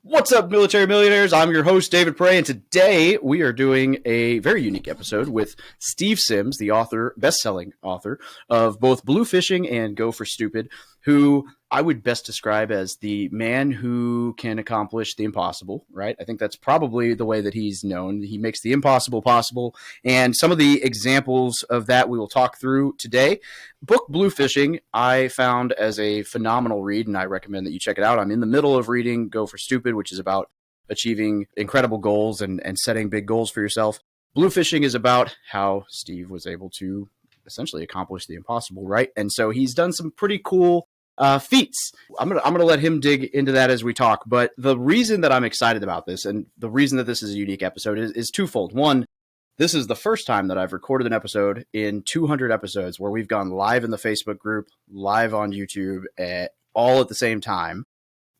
What's up, military millionaires? I'm your host, David Prey, and today we are doing a very unique episode with Steve Sims, the author, best-selling author of both Bluefishing and Go for Stupid, who I would best describe as the man who can accomplish the impossible, right? I think that's probably the way that he's known. He makes the impossible possible, and some of the examples of that we will talk through today. Book Bluefishing I found as a phenomenal read, and I recommend that you check it out. I'm in the middle of reading Go for Stupid, which is about achieving incredible goals and setting big goals for yourself. Bluefishing is about how Steve was able to essentially accomplish the impossible, right? And so he's done some pretty cool feats. I'm gonna let him dig into that as we talk. But the reason that I'm excited about this, and the reason that this is a unique episode, is twofold. One, this is the first time that I've recorded an episode in 200 episodes where we've gone live in the Facebook group, live on YouTube, all at the same time.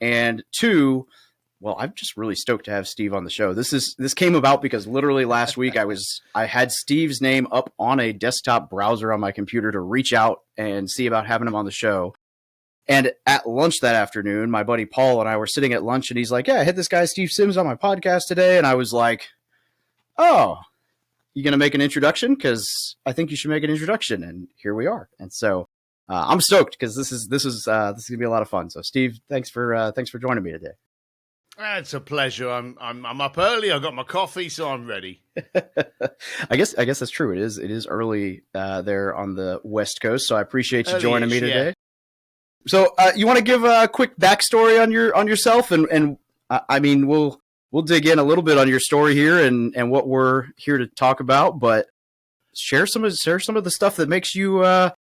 And two, well, I'm just really stoked to have Steve on the show. This came about because literally last week I had Steve's name up on a desktop browser on my computer to reach out and see about having him on the show. And at lunch that afternoon, my buddy Paul and I were sitting at lunch, and he's like, "Yeah, I had this guy Steve Sims on my podcast today," and I was like, "Oh, you gonna make an introduction? Because I think you should make an introduction." And here we are. And so I'm stoked because this is gonna be a lot of fun. So Steve, thanks for joining me today. It's a pleasure. I'm up early. I got my coffee, so I'm ready. I guess that's true. It is early there on the West Coast. So I appreciate you joining me today. Yeah. So you want to give a quick backstory on yourself, and I mean we'll dig in a little bit on your story here and what we're here to talk about, but share some of the stuff that makes you I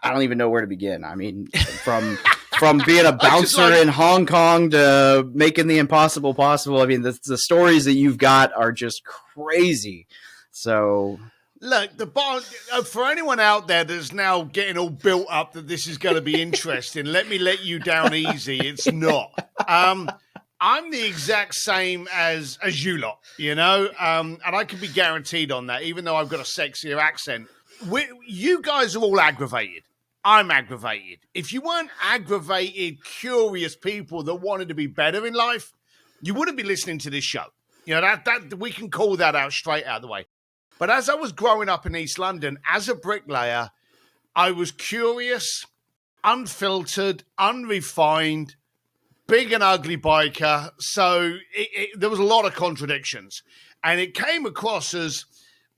don't even know where to begin. I mean, from being a bouncer in Hong Kong to making the impossible possible. I mean, the stories that you've got are just crazy. So look, for anyone out there that's now getting all built up that this is going to be interesting, let me let you down easy. It's not. I'm the exact same as you lot, you know, and I can be guaranteed on that, even though I've got a sexier accent. You guys are all aggravated. I'm aggravated. If you weren't aggravated, curious people that wanted to be better in life, you wouldn't be listening to this show. You know, that we can call that out straight out of the way. But as I was growing up in East London, as a bricklayer, I was curious, unfiltered, unrefined, big and ugly biker. So there was a lot of contradictions. And it came across as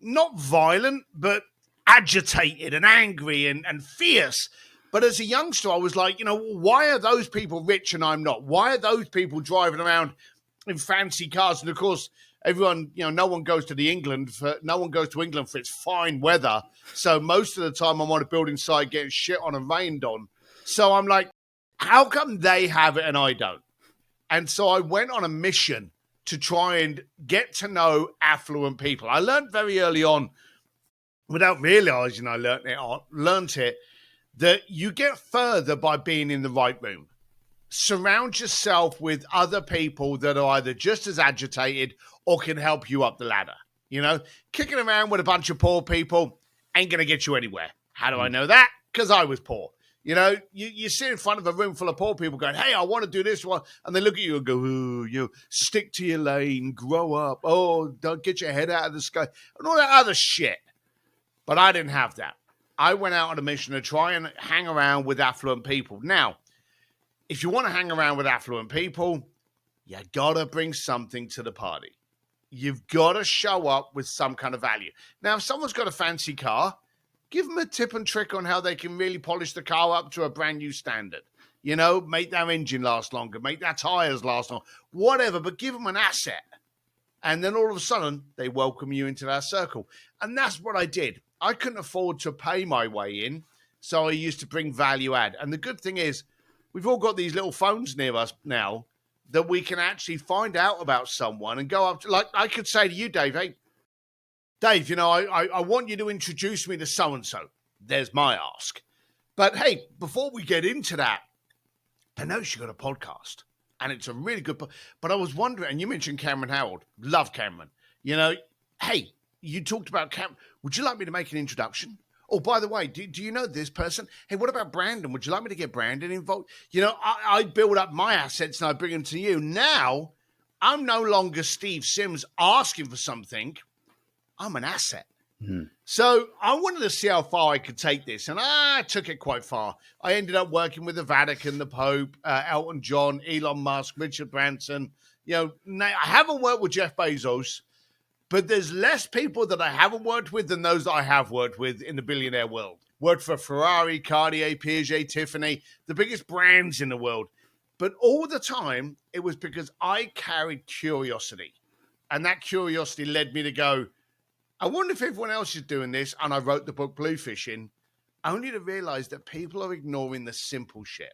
not violent, but agitated and angry and fierce. But as a youngster, I was like, you know, why are those people rich and I'm not? Why are those people driving around in fancy cars? And of course, everyone, you know, no one goes to England for its fine weather. So most of the time I'm on a building site getting shit on and rained on. So I'm like, how come they have it and I don't? And so I went on a mission to try and get to know affluent people. I learned very early on, without realizing I learned it, that you get further by being in the right room. Surround yourself with other people that are either just as agitated or can help you up the ladder. You know, kicking around with a bunch of poor people ain't going to get you anywhere. How do I know that? Because I was poor. You know, you sit in front of a room full of poor people going, "Hey, I want to do this one." And they look at you and go, "Ooh, you stick to your lane, grow up. Oh, don't get your head out of the sky," and all that other shit. But I didn't have that. I went out on a mission to try and hang around with affluent people. Now, if you want to hang around with affluent people, you got to bring something to the party. You've got to show up with some kind of value. Now, if someone's got a fancy car, give them a tip and trick on how they can really polish the car up to a brand new standard. You know, make their engine last longer, make their tires last longer, whatever, but give them an asset. And then all of a sudden, they welcome you into their circle. And that's what I did. I couldn't afford to pay my way in, so I used to bring value add. And the good thing is, we've all got these little phones near us now that we can actually find out about someone and go up to, like I could say to you, Dave, "Hey, Dave, you know, I want you to introduce me to so-and-so." There's my ask. But hey, before we get into that, I know she got a podcast. And it's a really good book. But I was wondering, and you mentioned Cameron Howard. Love Cameron. You know, hey, you talked about Cameron. Would you like me to make an introduction? Oh, by the way, do you know this person? Hey, what about Brandon? Would you like me to get Brandon involved? You know, I build up my assets and I bring them to you. Now, I'm no longer Steve Sims asking for something. I'm an asset. So I wanted to see how far I could take this, and I took it quite far. I ended up working with the Vatican, the Pope, Elton John, Elon Musk, Richard Branson. I haven't worked with Jeff Bezos, but there's less people that I haven't worked with than those that I have worked with in the billionaire world. Worked for Ferrari, Cartier, Piaget, Tiffany, the biggest brands in the world. But all the time, it was because I carried curiosity. And that curiosity led me to go, I wonder if everyone else is doing this. And I wrote the book Bluefishing, only to realize that people are ignoring the simple shit.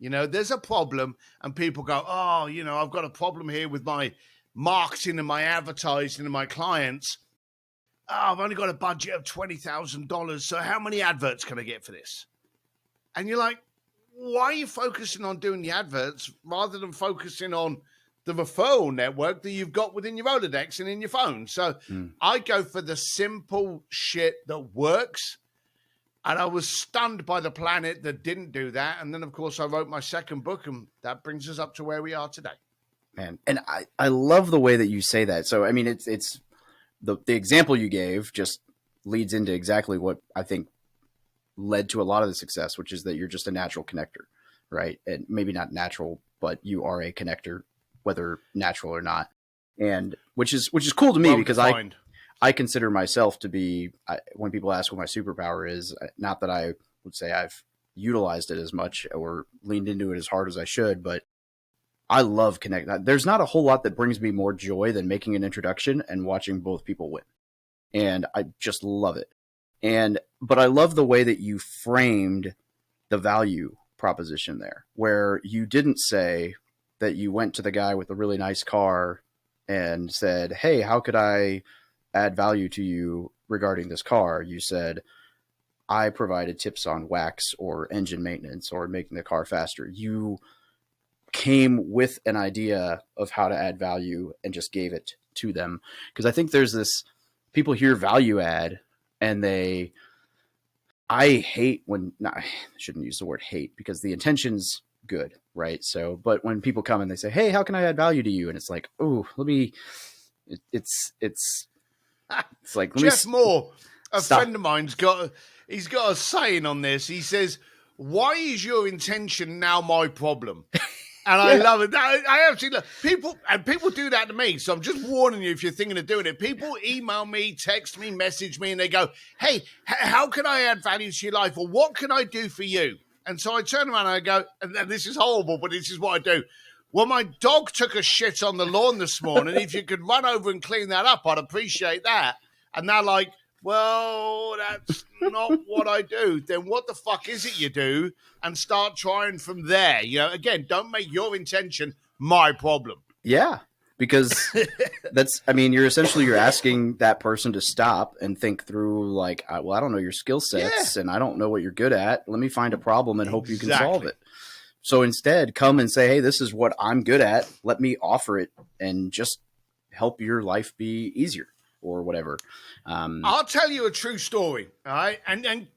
There's a problem and people go, oh, I've got a problem here with my marketing and my advertising and my clients. Oh, I've only got a budget of $20,000. So how many adverts can I get for this? And you're like, why are you focusing on doing the adverts rather than focusing on the referral network that you've got within your Rolodex and in your phone? So I go for the simple shit that works. And I was stunned by the planet that didn't do that. And then, of course, I wrote my second book, and that brings us up to where we are today. Man, and I love the way that you say that. So, I mean, it's the example you gave just leads into exactly what I think led to a lot of the success, which is that you're just a natural connector, right? And maybe not natural, but you are a connector, whether natural or not. And which is cool to me, well, because I consider myself to be, when people ask what my superpower is, not that I would say I've utilized it as much or leaned into it as hard as I should, but I love connecting. There's not a whole lot that brings me more joy than making an introduction and watching both people win. And I just love it. But I love the way that you framed the value proposition there, where you didn't say that you went to the guy with a really nice car and said, hey, how could I add value to you regarding this car? You said, I provided tips on wax or engine maintenance or making the car faster. You came with an idea of how to add value and just gave it to them. Because I think there's this, people hear value add and I hate when, I shouldn't use the word hate because the intention's good, right? So, but when people come and they say, hey, how can I add value to you? And it's like, oh, it's like, Jeff Moore, friend of mine's he's got a saying on this. He says, why is your intention now my problem? And I love it. I absolutely love people do that to me. So I'm just warning you if you're thinking of doing it. People email me, text me, message me, and they go, hey, how can I add value to your life? Or what can I do for you? And so I turn around and I go, and this is horrible, but this is what I do. Well, my dog took a shit on the lawn this morning. If you could run over and clean that up, I'd appreciate that. And they're like, well, that's not what I do. Then what the fuck is it you do? And start trying from there. Again, don't make your intention my problem. Yeah, because you're asking that person to stop and think through like, well, I don't know your skill sets and I don't know what you're good at. Let me find a problem and hope you can solve it. So instead, come and say, hey, this is what I'm good at. Let me offer it and just help your life be easier or whatever. I'll tell you a true story, all right? And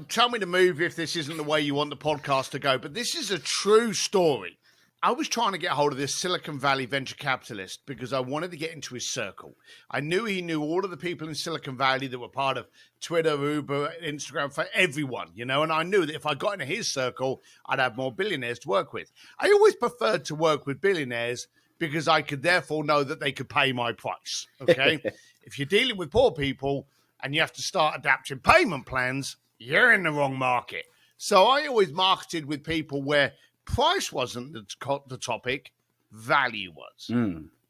tell me to move if this isn't the way you want the podcast to go, but this is a true story. I was trying to get hold of this Silicon Valley venture capitalist because I wanted to get into his circle. I knew he knew all of the people in Silicon Valley that were part of Twitter, Uber, Instagram, for everyone, and I knew that if I got into his circle, I'd have more billionaires to work with. I always preferred to work with billionaires because I could therefore know that they could pay my price, okay? If you're dealing with poor people and you have to start adapting payment plans, you're in the wrong market. So I always marketed with people where price wasn't the topic, value was.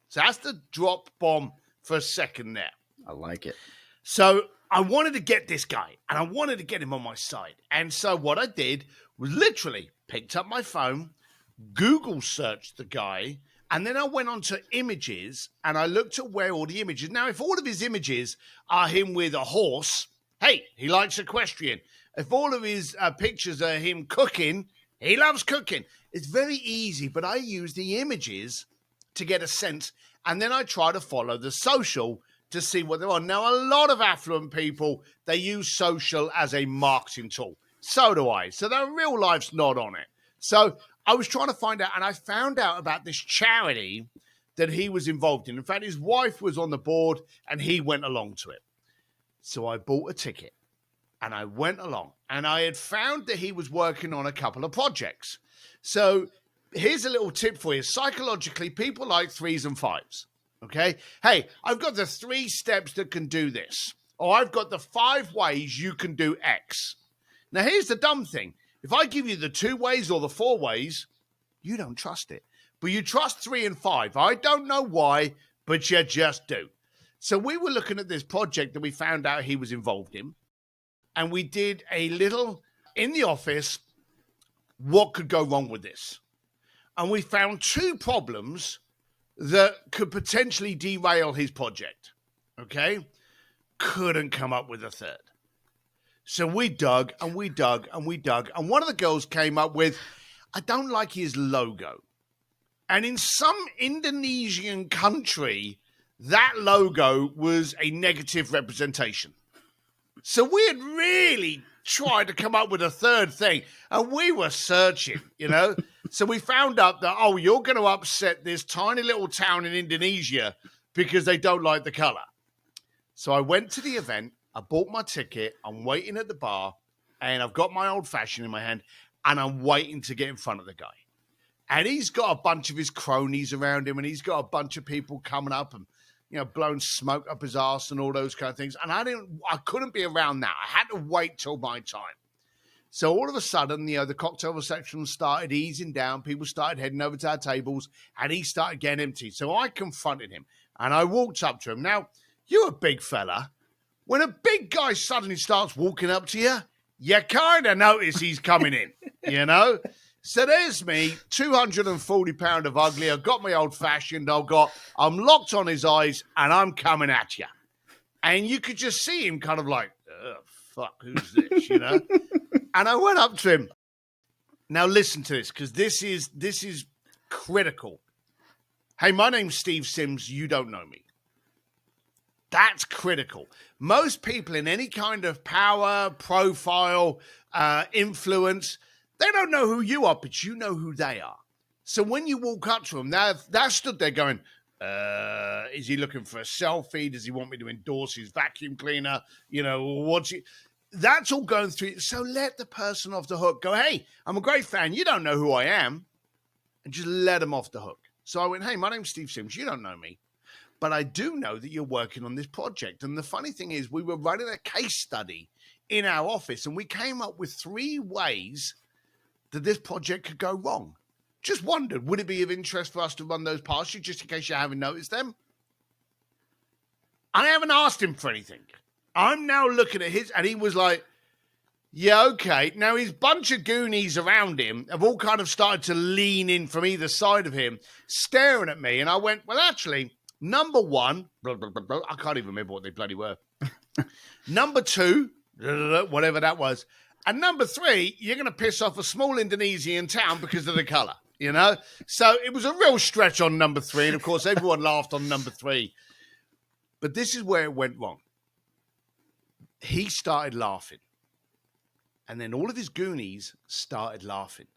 So that's the drop bomb for a second there. I like it. So I wanted to get this guy and I wanted to get him on my side. And so what I did was literally picked up my phone, Google searched the guy, and then I went on to images and I looked at where all the images. Now, if all of his images are him with a horse, hey, he likes equestrian. If all of his pictures are him cooking, he loves cooking. It's very easy, but I use the images to get a sense. And then I try to follow the social to see what they're on. Now, a lot of affluent people, they use social as a marketing tool. So do I. So their real life's not on it. So I was trying to find out, and I found out about this charity that he was involved in. In fact, his wife was on the board and he went along to it. So I bought a ticket and I went along, and I had found that he was working on a couple of projects. So here's a little tip for you. Psychologically, people like 3s and 5s. Okay. Hey, I've got the 3 steps that can do this, or I've got the 5 ways you can do X. Now, here's the dumb thing. If I give you the 2 ways or the 4 ways, you don't trust it. But you trust 3 and 5. I don't know why, but you just do. So we were looking at this project that we found out he was involved in. And we did a little, in the office, what could go wrong with this? And we found 2 problems that could potentially derail his project. Okay? Couldn't come up with a 3rd. So we dug and we dug and we dug. And one of the girls came up with, I don't like his logo. And in some Indonesian country, that logo was a negative representation. So we had really tried to come up with a 3rd thing. And we were searching, you know. So we found out that, oh, you're going to upset this tiny little town in Indonesia because they don't like the color. So I went to the event. I bought my ticket. I'm waiting at the bar. And I've got my old fashioned in my hand. And I'm waiting to get in front of the guy. And he's got a bunch of his cronies around him. And he's got a bunch of people coming up and, you know, blowing smoke up his arse and all those kind of things. And I couldn't be around that. I had to wait till my time. So all of a sudden, you know, the cocktail reception started easing down. People started heading over to our tables, and he started getting empty. So I confronted him, and I walked up to him. Now, you're a big fella. When a big guy suddenly starts walking up to you, you kind of notice he's coming in, you know? So there's me, 240 pound of ugly. I've got my old-fashioned. I'm locked on his eyes, and I'm coming at you. And you could just see him kind of like, oh, fuck, who's this, you know? And I went up to him. Now listen to this, because this is critical. Hey, my name's Steve Sims. You don't know me. That's critical. Most people in any kind of power, profile, influence, they don't know who you are, but you know who they are. So when you walk up to them, they're stood there going, is he looking for a selfie? Does he want me to endorse his vacuum cleaner? You know, what's he... That's all going through. So let the person off the hook go, hey, I'm a great fan. You don't know who I am. And just let them off the hook. So I went, hey, my name's Steve Sims. You don't know me. But I do know that you're working on this project. And the funny thing is, we were running a case study in our office, and we came up with 3 ways that this project could go wrong. Just wondered, would it be of interest for us to run those past you, just in case you haven't noticed them? I haven't asked him for anything. I'm now looking at his, and he was like, yeah, okay. Now, his bunch of goonies around him have all kind of started to lean in from either side of him, staring at me. And I went, well, actually, number 1, blah, blah, blah, blah, I can't even remember what they bloody were. Number 2, blah, blah, blah, whatever that was. And number 3, you're going to piss off a small Indonesian town because of the color, you know? So it was a real stretch on number 3. And, of course, everyone laughed on number 3. But this is where it went wrong. He started laughing. And then all of his goonies started laughing.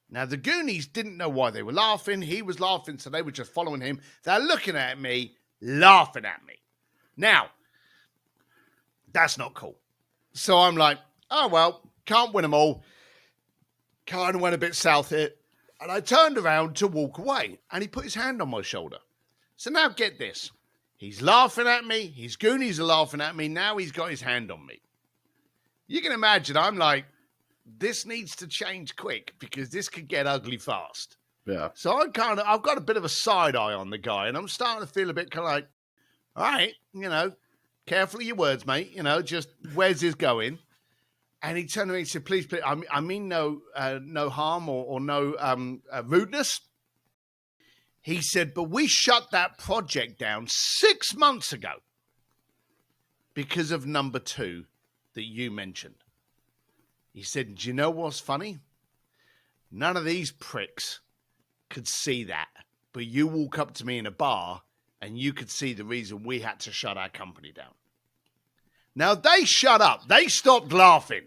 Now, the goonies didn't know why they were laughing. He was laughing, so they were just following him. They're looking at me, laughing at me. Now, that's not cool. So I'm like, oh, well, can't win them all. Kind of went a bit south here. And I turned around to walk away. And he put his hand on my shoulder. So now get this. He's laughing at me. His goonies are laughing at me. Now he's got his hand on me. You can imagine, I'm like, this needs to change quick because this could get ugly fast. Yeah. So I've got a bit of a side eye on the guy, and I'm starting to feel a bit kind of like, all right, you know, careful of your words, mate. You know, just where's this going? And he turned to me and said, please, I mean no harm or no rudeness. He said, but we shut that project down 6 months ago because of number 2 that you mentioned. He said, do you know what's funny? None of these pricks could see that, but you walk up to me in a bar and you could see the reason we had to shut our company down. Now, they shut up. They stopped laughing.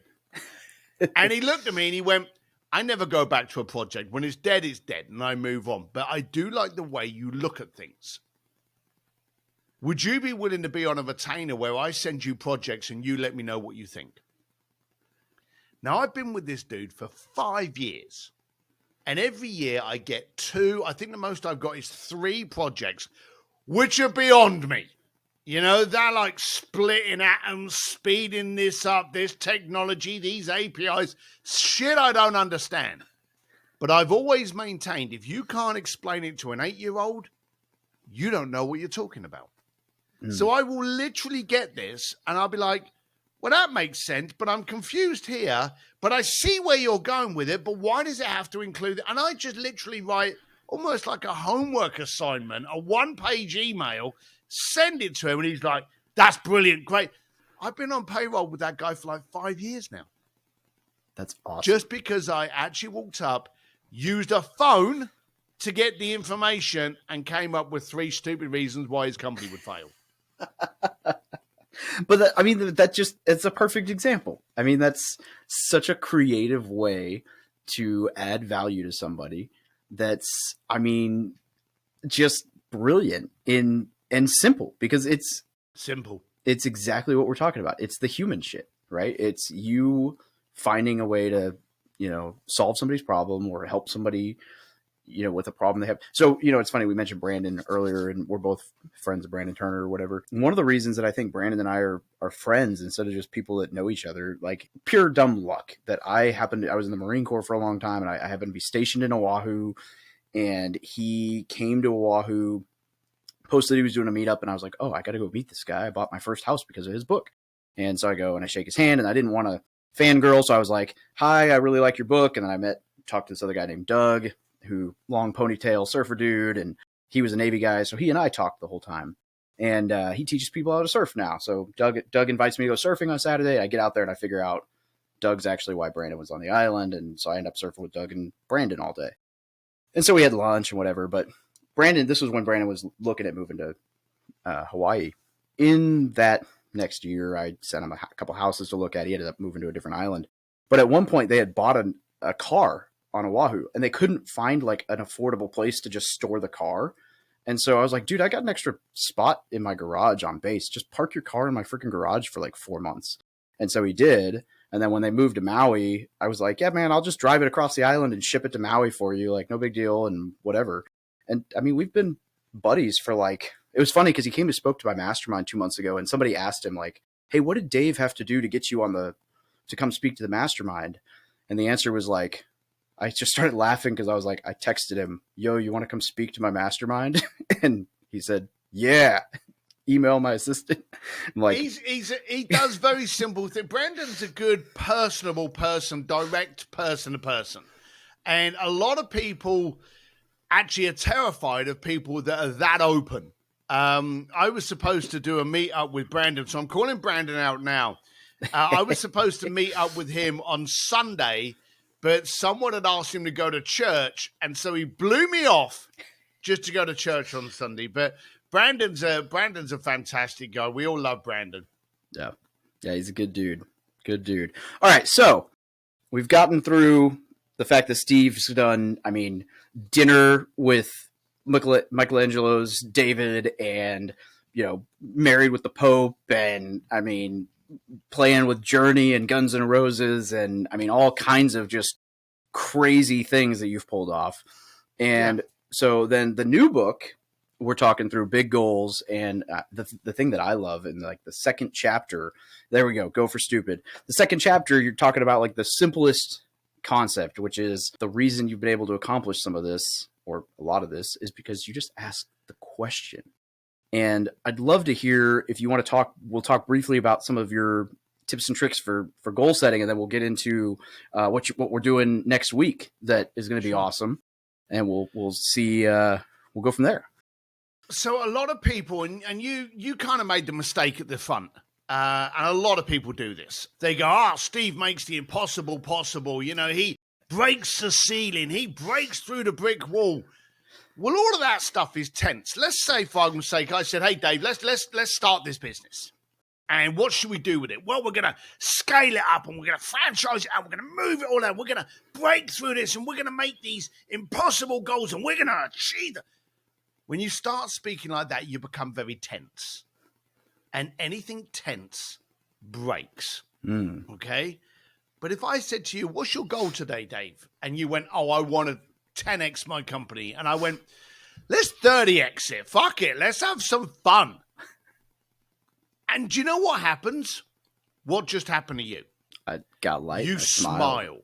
And he looked at me and he went, I never go back to a project. When it's dead, and I move on. But I do like the way you look at things. Would you be willing to be on a retainer where I send you projects and you let me know what you think? Now, I've been with this dude for 5 years. And every year I get 2. I think the most I've got is 3 projects, which are beyond me. You know, they're like splitting atoms, speeding this up, this technology, these APIs, shit I don't understand. But I've always maintained if you can't explain it to an 8-year-old, you don't know what you're talking about. So I will literally get this and I'll be like, well, that makes sense, but I'm confused here. But I see where you're going with it, but why does it have to include it? And I just literally write almost like a homework assignment, a 1-page email, send it to him, and he's like, that's brilliant, great. I've been on payroll with that guy for like 5 years now. That's awesome. Just because I actually walked up, used a phone to get the information, and came up with 3 stupid reasons why his company would fail. But it's a perfect example. I mean, that's such a creative way to add value to somebody. That's, I mean, just brilliant and simple, because it's simple. It's exactly what we're talking about. It's the human shit, right? It's you finding a way to, solve somebody's problem or help somebody, with a problem they have. So, it's funny. We mentioned Brandon earlier, and we're both friends of Brandon Turner or whatever. One of the reasons that I think Brandon and I are friends instead of just people that know each other, like pure dumb luck that I was in the Marine Corps for a long time, and I happened to be stationed in Oahu, and he came to Oahu, posted he was doing a meetup, and I was like, oh, I got to go meet this guy. I bought my first house because of his book. And so I go and I shake his hand, and I didn't want to fangirl. So I was like, hi, I really like your book. And then I talked to this other guy named Doug, who long ponytail surfer dude, and he was a Navy guy. So he and I talked the whole time, and he teaches people how to surf now. So Doug invites me to go surfing on Saturday. I get out there and I figure out Doug's actually why Brandon was on the island. And so I end up surfing with Doug and Brandon all day. And so we had lunch and whatever, but this was when Brandon was looking at moving to Hawaii. In that next year, I sent him a couple houses to look at. He ended up moving to a different island. But at one point they had bought a car on Oahu, and they couldn't find like an affordable place to just store the car. And so I was like, dude, I got an extra spot in my garage on base. Just park your car in my freaking garage for like 4 months. And so he did. And then when they moved to Maui, I was like, yeah, man, I'll just drive it across the island and ship it to Maui for you. Like, no big deal and whatever. And I mean, we've been buddies for like, it was funny because he came and spoke to my mastermind 2 months ago, and somebody asked him like, hey, what did Dave have to do to get you to come speak to the mastermind? And the answer was like, I just started laughing because I was like, I texted him, yo, you want to come speak to my mastermind? And he said, yeah, email my assistant. I'm like, he does very simple things. Brandon's a good, personable person, direct person to person. And a lot of people actually are terrified of people that are that open. I was supposed to do a meetup with Brandon, so I'm calling Brandon out now. I was supposed to meet up with him on Sunday, but someone had asked him to go to church, and so he blew me off just to go to church on Sunday. But Brandon's a fantastic guy. We all love Brandon. Yeah, he's a good dude. Good dude. All right, so we've gotten through the fact that Steve's done, dinner with Michelangelo's David, and married with the Pope, and playing with Journey and Guns N' Roses, and all kinds of just crazy things that you've pulled off. And so then the new book, we're talking through big goals, and the thing that I love in like the second chapter, there we go for stupid. The second chapter, you're talking about like the simplest concept, which is the reason you've been able to accomplish some of this, or a lot of this, is because you just ask the question. And I'd love to hear, if you want to talk, we'll talk briefly about some of your tips and tricks for goal setting, and then we'll get into what we're doing next week that is going to be awesome, and we'll see, we'll go from there. So a lot of people, and you kind of made the mistake at the front, and a lot of people do this. They go, Steve makes the impossible possible. He breaks the ceiling. He breaks through the brick wall. Well, all of that stuff is tense. Let's say, for argument's sake, I said, hey, Dave, let's start this business. And what should we do with it? Well, we're going to scale it up and we're going to franchise it out. We're going to move it all out. We're going to break through this and we're going to make these impossible goals and we're going to achieve them. When you start speaking like that, you become very tense. And anything tense breaks. Okay? But if I said to you, what's your goal today, Dave? And you went, oh, I want to 10x my company. And I went, let's 30x it. Fuck it. Let's have some fun. And do you know what happens? What just happened to you? I got light. You smile.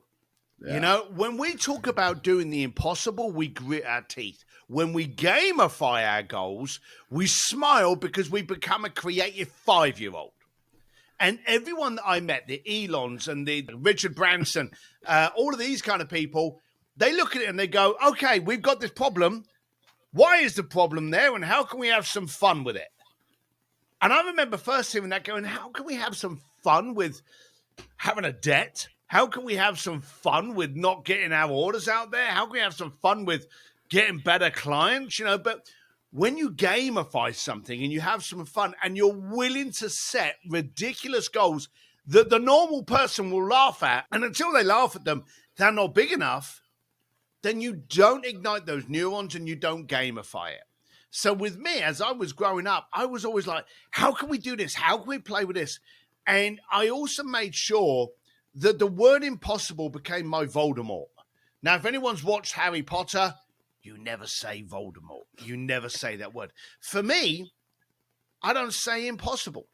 Yeah. You know, when we talk about doing the impossible, we grit our teeth. When we gamify our goals, we smile because we become a creative 5-year-old. And everyone that I met, the Elons and the Richard Branson, all of these kind of people, they look at it and they go, okay, we've got this problem. Why is the problem there? And how can we have some fun with it? And I remember first hearing that going, how can we have some fun with having a debt? How can we have some fun with not getting our orders out there? How can we have some fun with getting better clients? You know, but when you gamify something and you have some fun and you're willing to set ridiculous goals that the normal person will laugh at, and until they laugh at them, they're not big enough, then you don't ignite those neurons and you don't gamify it. So with me, as I was growing up, I was always like, how can we do this? How can we play with this? And I also made sure that the word impossible became my Voldemort. Now, if anyone's watched Harry Potter, you never say Voldemort. You never say that word. For me, I don't say impossible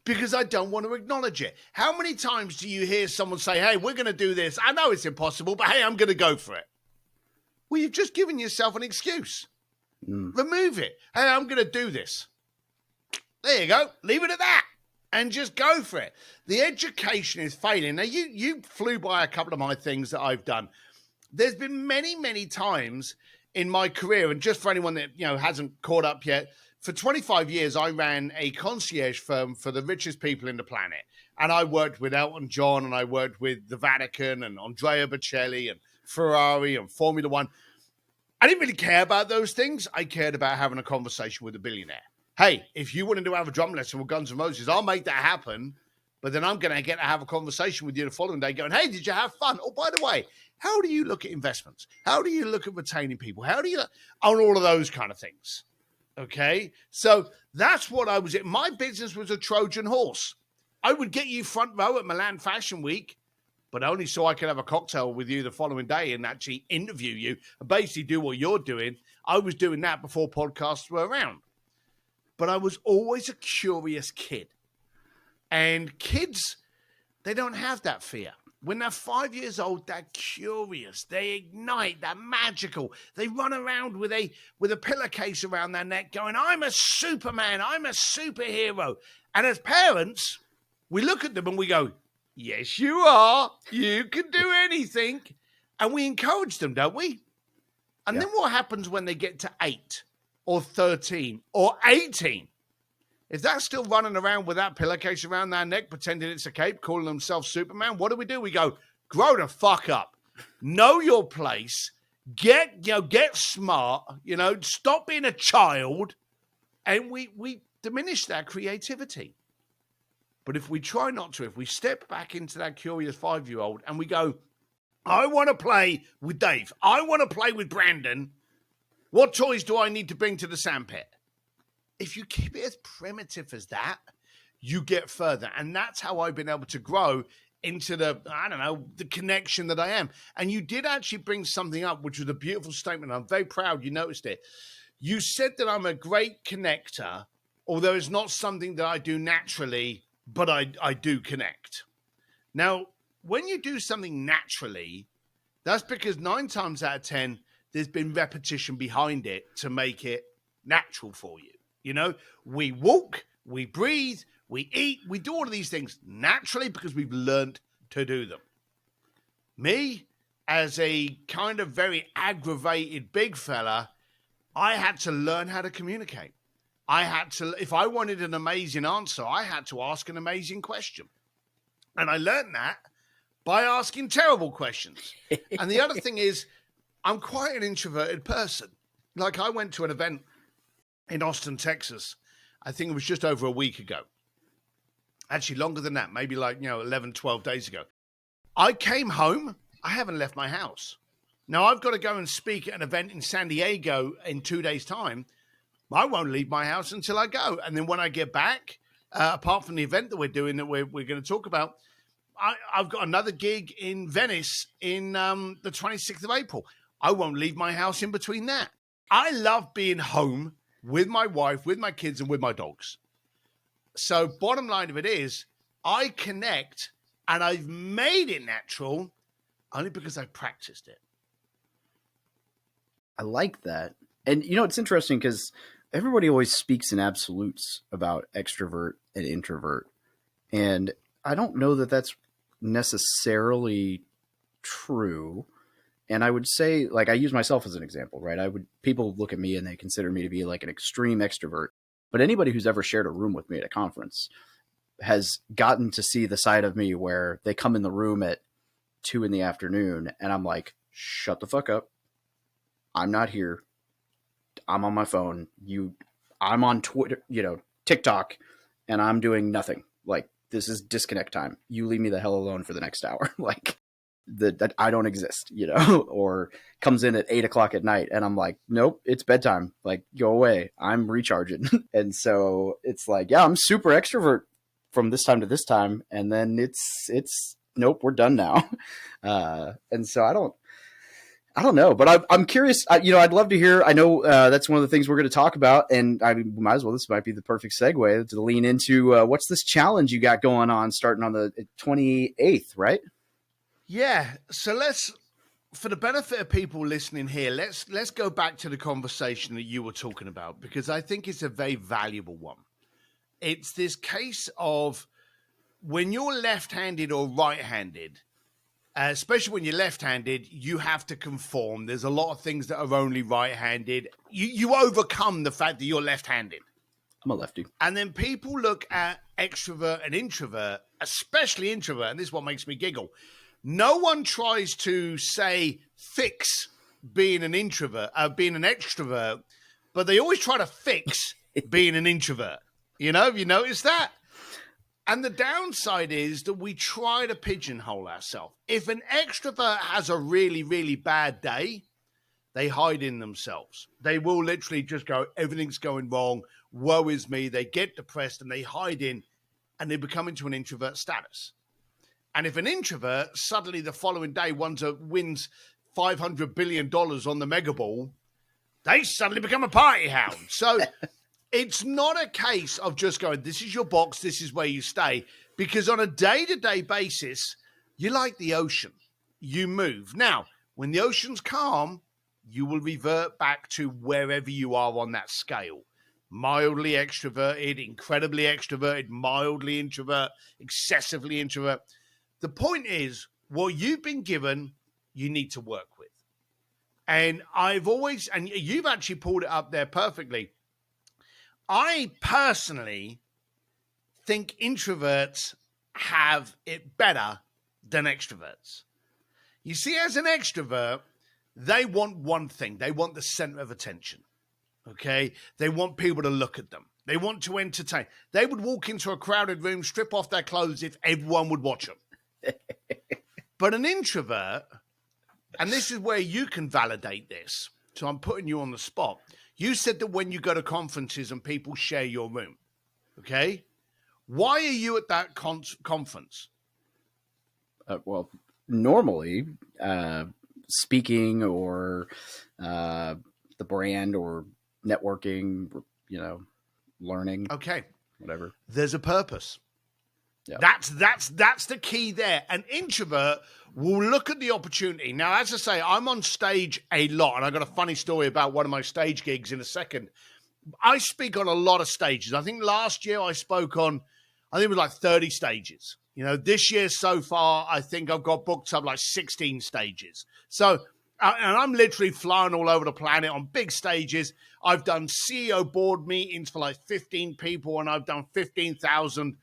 because I don't want to acknowledge it. How many times do you hear someone say, hey, we're going to do this. I know it's impossible, but hey, I'm going to go for it. Well, you've just given yourself an excuse. Remove it. Hey, I'm going to do this. There you go. Leave it at that and just go for it. The education is failing. Now, you flew by a couple of my things that I've done. There's been many, many times in my career, and just for anyone that hasn't caught up yet, for 25 years, I ran a concierge firm for the richest people in the planet. And I worked with Elton John, and I worked with the Vatican, and Andrea Bocelli, and Ferrari, and Formula One. I didn't really care about those things. I cared about having a conversation with a billionaire. Hey, if you wanted to have a drum lesson with Guns N' Roses, I'll make that happen. But then I'm going to get to have a conversation with you the following day going, hey, did you have fun? Oh, by the way, how do you look at investments? How do you look at retaining people? How do you look on all of those kind of things? Okay. So that's what I was at. My business was a Trojan horse. I would get you front row at Milan Fashion Week, but only so I could have a cocktail with you the following day and actually interview you and basically do what you're doing. I was doing that before podcasts were around. But I was always a curious kid. And kids, they don't have that fear. When they're 5 years old, they're curious. They ignite. They're magical. They run around with a pillowcase around their neck going, I'm a Superman. I'm a superhero. And as parents, we look at them and we go, yes, you are. You can do anything. And we encourage them, don't we? And then what happens when they get to 8 or 13 or 18? If they're still running around with that pillowcase around their neck, pretending it's a cape, calling themselves Superman, what do? We go, grow the fuck up. Know your place. Get smart. Stop being a child. And we diminish their creativity. But if we try not to, if we step back into that curious 5-year-old and we go, I want to play with Dave. I want to play with Brandon. What toys do I need to bring to the sandpit? If you keep it as primitive as that, you get further. And that's how I've been able to grow into the connection that I am. And you did actually bring something up, which was a beautiful statement. I'm very proud you noticed it. You said that I'm a great connector, although it's not something that I do naturally, but I do connect. Now, when you do something naturally, that's because 9 times out of 10, there's been repetition behind it to make it natural for you. We walk, we breathe, we eat, we do all of these things naturally because we've learned to do them. Me, as a kind of very aggravated big fella, I had to learn how to communicate. If I wanted an amazing answer, I had to ask an amazing question. And I learned that by asking terrible questions. And the other thing is, I'm quite an introverted person. Like I went to an event in Austin, Texas. I think it was just over a week ago. actually longer than that, maybe like, 11, 12 days ago. I came home. I haven't left my house. Now I've got to go and speak at an event in San Diego in 2 days' time. I won't leave my house until I go. And then when I get back, apart from the event that we're doing that we're going to talk about, I've got another gig in Venice in the 26th of April. I won't leave my house in between that. I love being home with my wife, with my kids, and with my dogs. So bottom line of it is, I connect, and I've made it natural only because I've practiced it. I like that. And, it's interesting because everybody always speaks in absolutes about extrovert and introvert. And I don't know that that's necessarily true. And I would say, like, I use myself as an example, right? People look at me and they consider me to be like an extreme extrovert. But anybody who's ever shared a room with me at a conference has gotten to see the side of me where they come in the room at 2 p.m. and I'm like, shut the fuck up. I'm not here. I'm on my phone. I'm on Twitter, TikTok, and I'm doing nothing. Like, this is disconnect time. You leave me the hell alone for the next hour. Like, that I don't exist, or comes in at 8:00 at night and I'm like, nope, it's bedtime. Like, go away. I'm recharging. And so it's like, yeah, I'm super extrovert from this time to this time. And then it's nope, we're done now. And so I don't know, but I'm curious. I'd love to hear. I know that's one of the things we're going to talk about, and I mean, might as well. This might be the perfect segue to lean into what's this challenge you got going on, starting on the 28th, right? Yeah. So for the benefit of people listening here, let's go back to the conversation that you were talking about, because I think it's a very valuable one. It's this case of when you're left-handed or right-handed. Especially when you're left-handed, you have to conform. There's a lot of things that are only right-handed. You overcome the fact that you're left-handed. I'm a lefty. And then people look at extrovert and introvert, especially introvert, and this is what makes me giggle. No one tries to fix being an introvert, being an extrovert, but they always try to fix being an introvert. Have you noticed that? And the downside is that we try to pigeonhole ourselves. If an extrovert has a really, really bad day, they hide in themselves. They will literally just go, everything's going wrong, woe is me. They get depressed and they hide in, and they become into an introvert status. And if an introvert suddenly the following day wins $500 billion on the mega ball, they suddenly become a party hound. So it's not a case of just going, this is your box, this is where you stay. Because on a day-to-day basis, you're like the ocean. You move. Now, when the ocean's calm, you will revert back to wherever you are on that scale. Mildly extroverted, incredibly extroverted, mildly introvert, excessively introvert. The point is, what you've been given, you need to work with. And and you've actually pulled it up there perfectly. I personally think introverts have it better than extroverts. You see, as an extrovert, they want one thing. They want the center of attention, okay? They want people to look at them. They want to entertain. They would walk into a crowded room, strip off their clothes if everyone would watch them. But an introvert, and this is where you can validate this, so I'm putting you on the spot. You said that when you go to conferences and people share your room, okay? Why are you at that conference? Well, normally speaking or the brand or networking, learning. Okay. Whatever. There's a purpose. Yeah. That's the key there. An introvert will look at the opportunity. Now, as I say, I'm on stage a lot, and I've got a funny story about one of my stage gigs in a second. I speak on a lot of stages. I think last year I spoke on, I think it was like 30 stages. This year so far, I think I've got booked up like 16 stages. So, and I'm literally flying all over the planet on big stages. I've done CEO board meetings for like 15 people, and I've done 15,000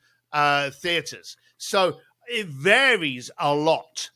theaters. So it varies a lot.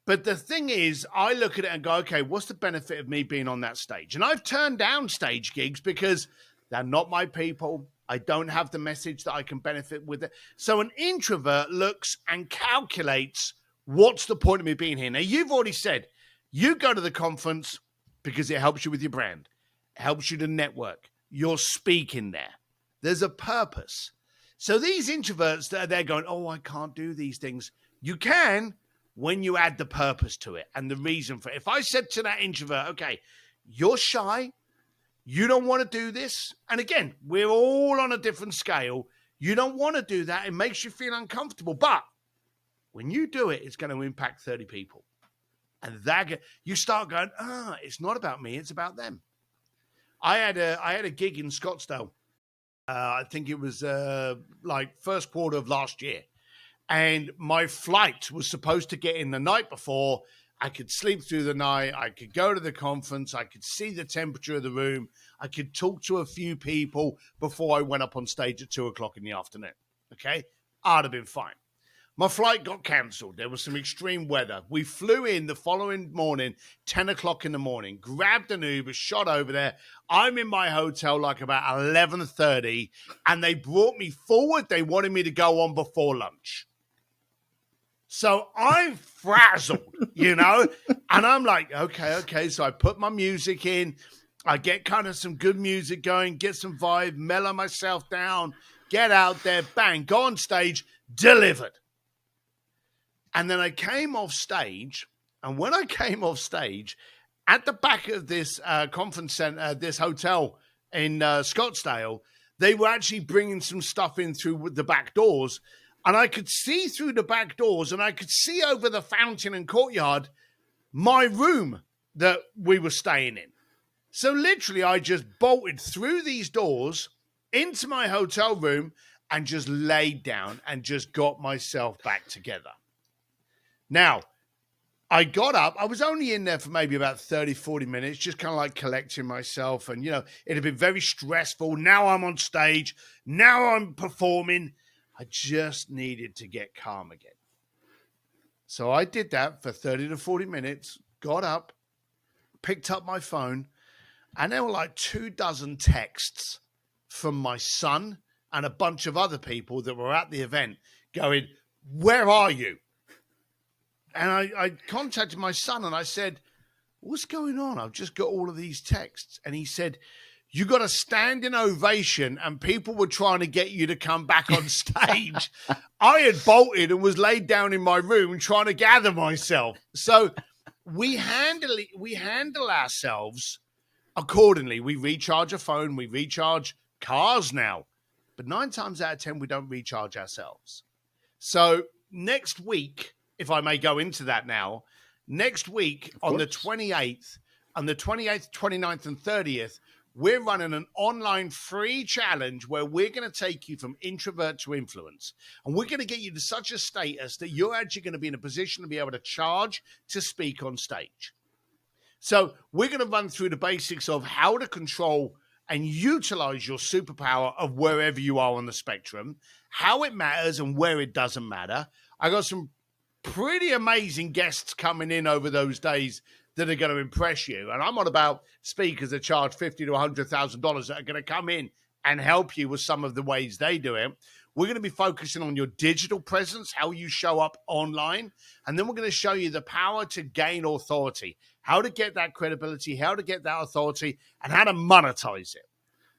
But the thing is, I look at it and go, okay, what's the benefit of me being on that stage? And I've turned down stage gigs because They're not my people. I don't have the message that I can benefit with it. So an introvert looks and calculates, what's the point of me being here? Now, you've already said you go to the conference because it helps you with your brand. It helps you to network. You're speaking there. There's a purpose. So these introverts that are there going, oh, I can't do these things. You can when you add the purpose to it and the reason for it. If I said to that introvert, okay, you're shy, you don't want to do this. And again, we're all on a different scale. You don't want to do that. It makes you feel uncomfortable. But when you do it, it's going to impact 30 people. And that you start going, it's not about me. It's about them. I had a gig in Scottsdale. I think it was like first quarter of last year. And my flight was supposed to get in the night before. I could sleep through the night. I could go to the conference. I could see the temperature of the room. I could talk to a few people before I went up on stage at 2:00 in the afternoon. Okay? I'd have been fine. My flight got cancelled. There was some extreme weather. We flew in the following morning, 10:00 in the morning, grabbed an Uber, shot over there. I'm in my hotel like about 11:30, and they brought me forward. They wanted me to go on before lunch. So I'm frazzled, and I'm like, okay. So I put my music in. I get kind of some good music going, get some vibe, mellow myself down, get out there, bang, go on stage, delivered. And then I came off stage, and when I came off stage, at the back of this conference center, this hotel in Scottsdale, they were actually bringing some stuff in through the back doors, and I could see through the back doors, and I could see over the fountain and courtyard my room that we were staying in. So literally, I just bolted through these doors into my hotel room and just laid down and just got myself back together. Now, I got up. I was only in there for maybe about 30, 40 minutes, just kind of like collecting myself. And, it had been very stressful. Now I'm on stage. Now I'm performing. I just needed to get calm again. So I did that for 30 to 40 minutes, got up, picked up my phone, and there were like 24 texts from my son and a bunch of other people that were at the event going, where are you? And I contacted my son and I said, what's going on? I've just got all of these texts. And he said, you got a standing ovation and people were trying to get you to come back on stage. I had bolted and was laid down in my room trying to gather myself. So we handle ourselves accordingly. We recharge a phone. We recharge cars now. But 9 times out of 10, we don't recharge ourselves. So next week, if I may go into that now, next week on the 28th, on the 28th, 29th, and 30th, we're running an online free challenge where we're going to take you from introvert to influence. And we're going to get you to such a status that you're actually going to be in a position to be able to charge to speak on stage. So we're going to run through the basics of how to control and utilize your superpower of wherever you are on the spectrum, how it matters and where it doesn't matter. I got some pretty amazing guests coming in over those days that are going to impress you. And I'm on about speakers that charge $50,000 to $100,000 that are going to come in and help you with some of the ways they do it. We're going to be focusing on your digital presence, how you show up online. And then we're going to show you the power to gain authority, how to get that credibility, how to get that authority, and how to monetize it.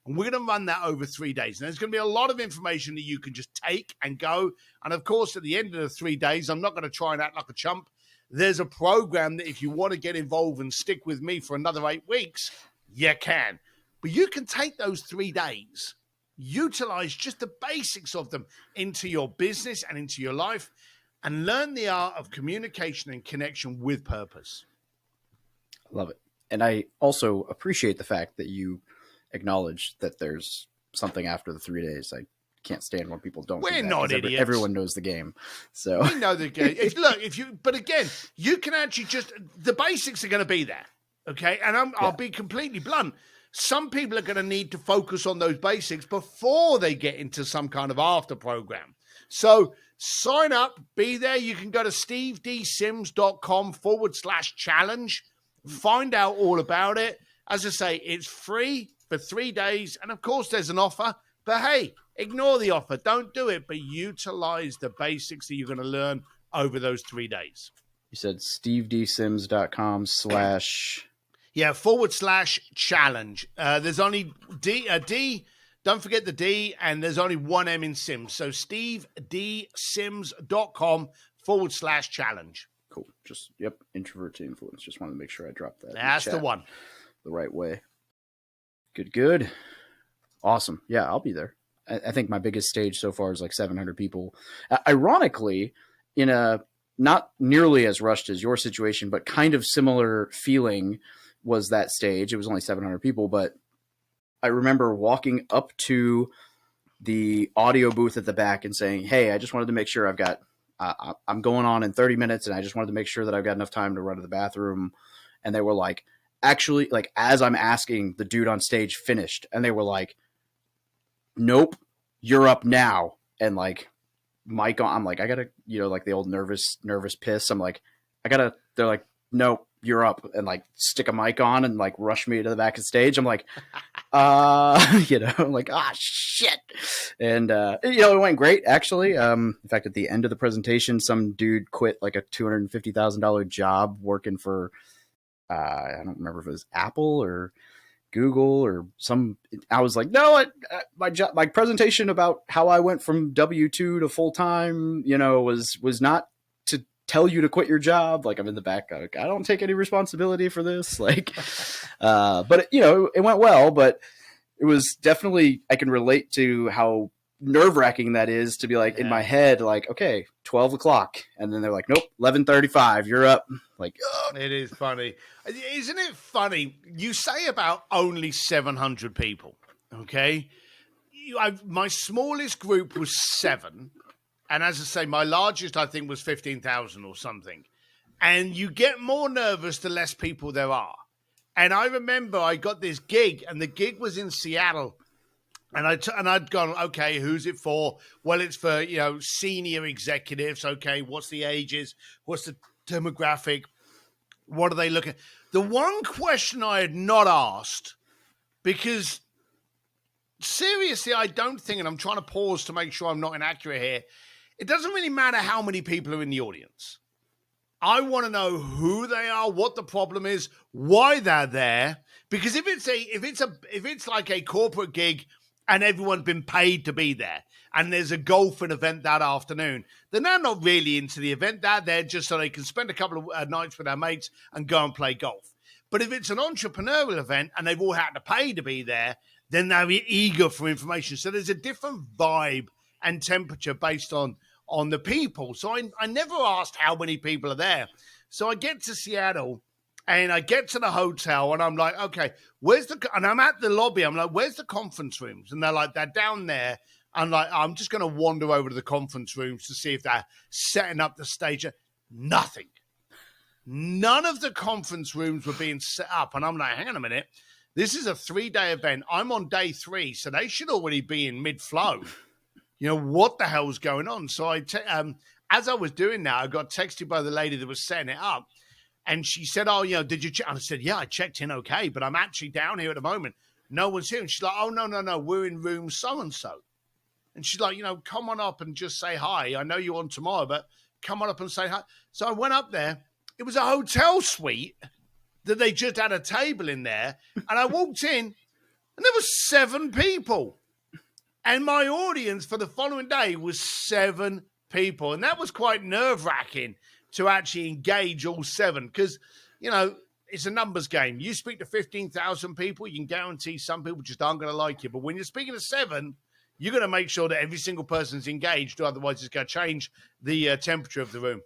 And we're going to run that over 3 days. And there's going to be a lot of information that you can just take and go. And of course, at the end of the 3 days, I'm not going to try and act like a chump. There's a program that if you want to get involved and stick with me for another 8 weeks, you can. But you can take those 3 days, utilize just the basics of them into your business and into your life, and learn the art of communication and connection with purpose. Love it. And I also appreciate the fact that you acknowledge that there's something after the 3 days. I can't stand when people don't. We're not idiots. Everyone knows the game. So we know the game. But again, you can actually the basics are going to be there. Okay. And I'll be completely blunt. Some people are going to need to focus on those basics before they get into some kind of after program. So sign up, be there. You can go to stevedsims.com/challenge, find out all about it. As I say, it's free for 3 days. And of course, there's an offer. But hey, ignore the offer. Don't do it. But utilize the basics that you're going to learn over those 3 days. You said steveDsims.com/ Yeah, /challenge. There's only D. Don't forget the D, and there's only one M in Sims. So steveDsims.com /challenge. Cool. Just, introvert to influence. Just wanted to make sure I dropped that. That's the one. The right way. Good. Awesome. Yeah, I'll be there. I think my biggest stage so far is like 700 people. Ironically, in a not nearly as rushed as your situation, but kind of similar feeling was that stage. It was only 700 people, but I remember walking up to the audio booth at the back and saying, hey, I just wanted to make sure I'm going on in 30 minutes, and I just wanted to make sure that I've got enough time to run to the bathroom. And they were like, actually, like, as I'm asking, the dude on stage finished, and they were like, nope, you're up now. And like, mic on, I'm like, I gotta, like the old nervous piss. I'm like, they're like, nope, you're up, and like stick a mic on and like rush me to the back of stage. I'm like, I'm like, shit. And, it went great, actually. In fact, at the end of the presentation, some dude quit like a $250,000 job working for, I don't remember if it was Apple or Google or some. I was like, no, my presentation about how I went from W-2 to full-time, was not to tell you to quit your job. Like, I'm in the back, like, I don't take any responsibility for this. Like, but it went well, but it was definitely, I can relate to how nerve-wracking that is to be like, in my head, like, okay, 12 o'clock. And then they're like, nope, 11:35, you're up. Like, ugh. It is funny. Isn't it funny? You say about only 700 people, okay? My smallest group was 7. And as I say, my largest, I think, was 15,000 or something. And you get more nervous the less people there are. And I remember I got this gig, and the gig was in Seattle. And I'd gone, okay, who's it for? Well, it's for, senior executives. Okay, what's the ages? What's the demographic? What are they looking? The one question I had not asked, because seriously, I don't think, and I'm trying to pause to make sure I'm not inaccurate here, it doesn't really matter how many people are in the audience. I want to know who they are, what the problem is, why they're there. Because if it's like a corporate gig and everyone's been paid to be there, and there's a golfing event that afternoon, then they're not really into the event. They're there just so they can spend a couple of nights with their mates and go and play golf. But if it's an entrepreneurial event and they've all had to pay to be there, then they're eager for information. So there's a different vibe and temperature based on the people. So I never asked how many people are there. So I get to Seattle, and I get to the hotel, and I'm like, okay, and I'm at the lobby. I'm like, where's the conference rooms? And they're like, they're down there. I'm like, I'm just going to wander over to the conference rooms to see if they're setting up the stage. Nothing. None of the conference rooms were being set up. And I'm like, hang on a minute. This is a 3-day event. I'm on day 3, so they should already be in mid-flow. What the hell's going on? So as I was doing that, I got texted by the lady that was setting it up. And she said, oh, did you check? And I said, yeah, I checked in okay, but I'm actually down here at the moment. No one's here. And she's like, oh, no, we're in room so-and-so. And she's like, come on up and just say hi. I know you're on tomorrow, but come on up and say hi. So I went up there. It was a hotel suite that they just had a table in there. And I walked in, and there was 7 people. And my audience for the following day was 7 people. And that was quite nerve-wracking to actually engage all 7 because, it's a numbers game. You speak to 15,000 people, you can guarantee some people just aren't going to like you. But when you're speaking to 7, you're going to make sure that every single person's engaged, or otherwise it's going to change the temperature of the room.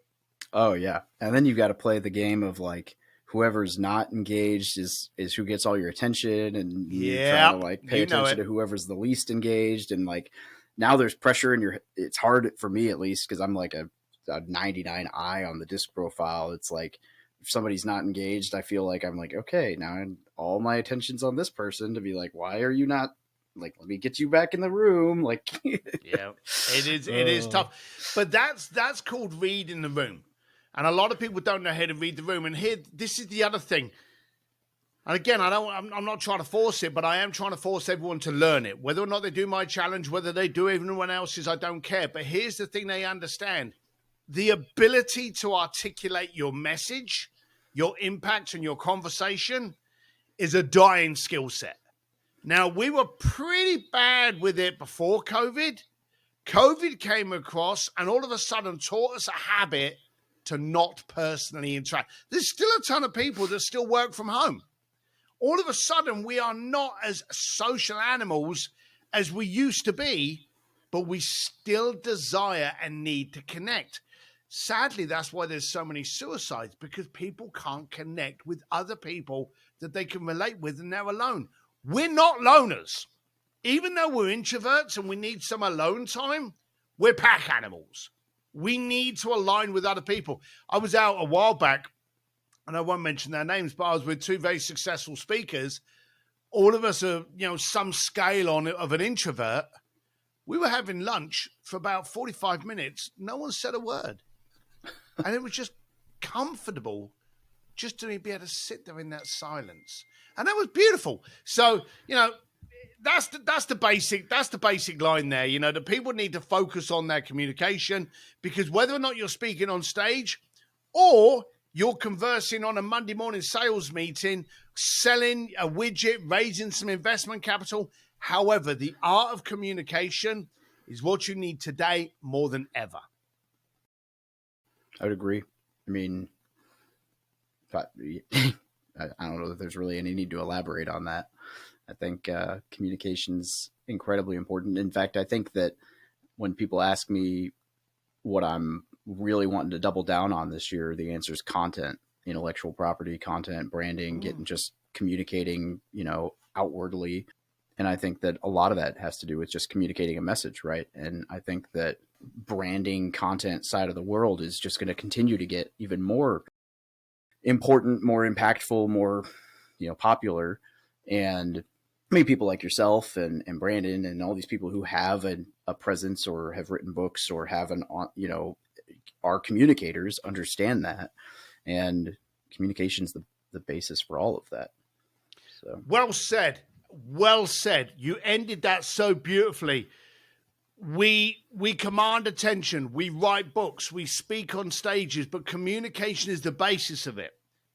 Oh, yeah. And then you've got to play the game of, like, whoever's not engaged is who gets all your attention, and you try to, like, pay attention to whoever's the least engaged. And, like, now there's pressure in it's hard for me, at least, because I'm like a 99i on the disc profile. It's like, if somebody's not engaged, I feel like I'm like, okay, now all my attention's on this person to be like, why are you not, like, let me get you back in the room. Like, yeah, it is tough, but that's called reading the room. And a lot of people don't know how to read the room. And here, this is the other thing. And again, I'm not trying to force it, but I am trying to force everyone to learn it. Whether or not they do my challenge, whether they do everyone else's, I don't care. But here's the thing they understand. The ability to articulate your message, your impact, and your conversation is a dying skill set. Now, we were pretty bad with it before COVID. COVID came across and all of a sudden taught us a habit to not personally interact. There's still a ton of people that still work from home. All of a sudden, we are not as social animals as we used to be, but we still desire and need to connect. Sadly, that's why there's so many suicides, because people can't connect with other people that they can relate with, and they're alone. We're not loners. Even though we're introverts and we need some alone time, we're pack animals. We need to align with other people. I was out a while back, and I won't mention their names, but I was with two very successful speakers. All of us are, some scale of an introvert. We were having lunch for about 45 minutes. No one said a word. And it was just comfortable just to be able to sit there in that silence. And that was beautiful. So, that's the basic line there. The people need to focus on their communication, because whether or not you're speaking on stage or you're conversing on a Monday morning sales meeting, selling a widget, raising some investment capital, however, the art of communication is what you need today more than ever. I would agree. I mean, but I don't know that there's really any need to elaborate on that. I think communication's incredibly important. In fact, I think that when people ask me what I'm really wanting to double down on this year, the answer is content, intellectual property, content, branding, getting just communicating, outwardly. And I think that a lot of that has to do with just communicating a message, right? And I think that branding content side of the world is just going to continue to get even more important, more impactful, more, popular. And maybe people like yourself and Brandon and all these people who have a presence or have written books or have are communicators understand that. And communication's the basis for all of that. So well said. Well said. You ended that so beautifully. We command attention. We write books. We speak on stages, but communication is the basis of it.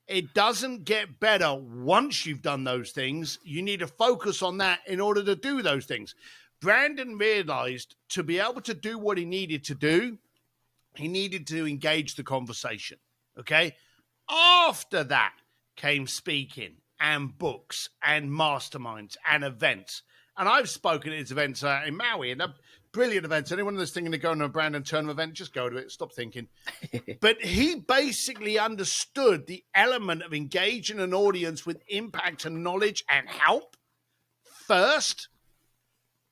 It doesn't get better once you've done those things. You need to focus on that in order to do those things. Brandon realized to be able to do what he needed to do, he needed to engage the conversation. Okay? After that came speaking and books and masterminds and events. And I've spoken at his events in Maui, and brilliant events. Anyone that's thinking of going to a Brandon Turner event, just go to it. Stop thinking. But he basically understood the element of engaging an audience with impact and knowledge and help first,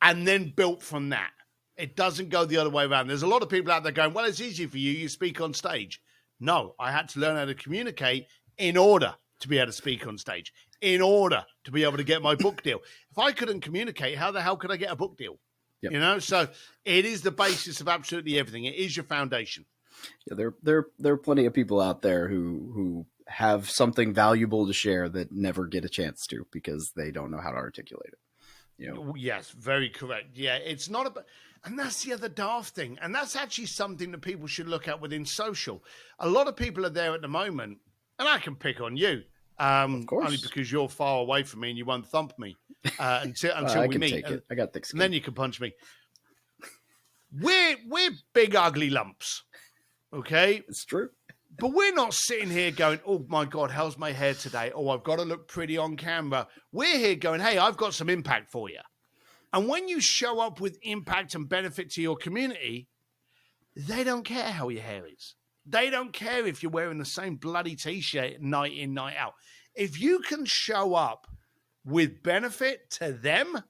and then built from that. It doesn't go the other way around. There's a lot of people out there going, well, it's easy for you. You speak on stage. No, I had to learn how to communicate in order to be able to speak on stage, in order to be able to get my book deal. If I couldn't communicate, how the hell could I get a book deal? Yep. So it is the basis of absolutely everything. It is your foundation. Yeah, there are plenty of people out there who have something valuable to share that never get a chance to because they don't know how to articulate it. Yes, very correct. Yeah, it's not about, and that's the other daft thing. And that's actually something that people should look at within social. A lot of people are there at the moment, and I can pick on you. Of course. Only because you're far away from me and you won't thump me until we meet. I got thick skin. And then you can punch me. We're big ugly lumps, okay? It's true. But we're not sitting here going, oh my God, how's my hair today? Oh, I've got to look pretty on camera. We're here going, hey, I've got some impact for you. And when you show up with impact and benefit to your community, they don't care how your hair is. They don't care if you're wearing the same bloody T-shirt night in, night out. If you can show up with benefit to them,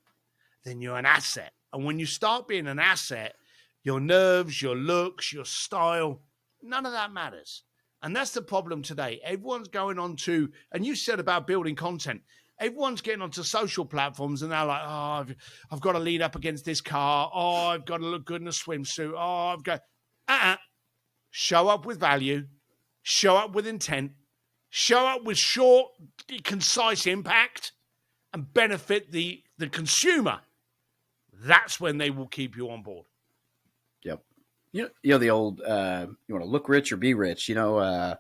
then you're an asset. And when you start being an asset, your nerves, your looks, your style, none of that matters. And that's the problem today. Everyone's going on to, and you said about building content, everyone's getting onto social platforms and they're like, oh, I've got to lean up against this car. Oh, I've got to look good in a swimsuit. Oh, I've got, show up with value, show up with intent, show up with short, concise impact, and benefit the consumer, that's when they will keep you on board. Yep. You know the old, you want to look rich or be rich. Don't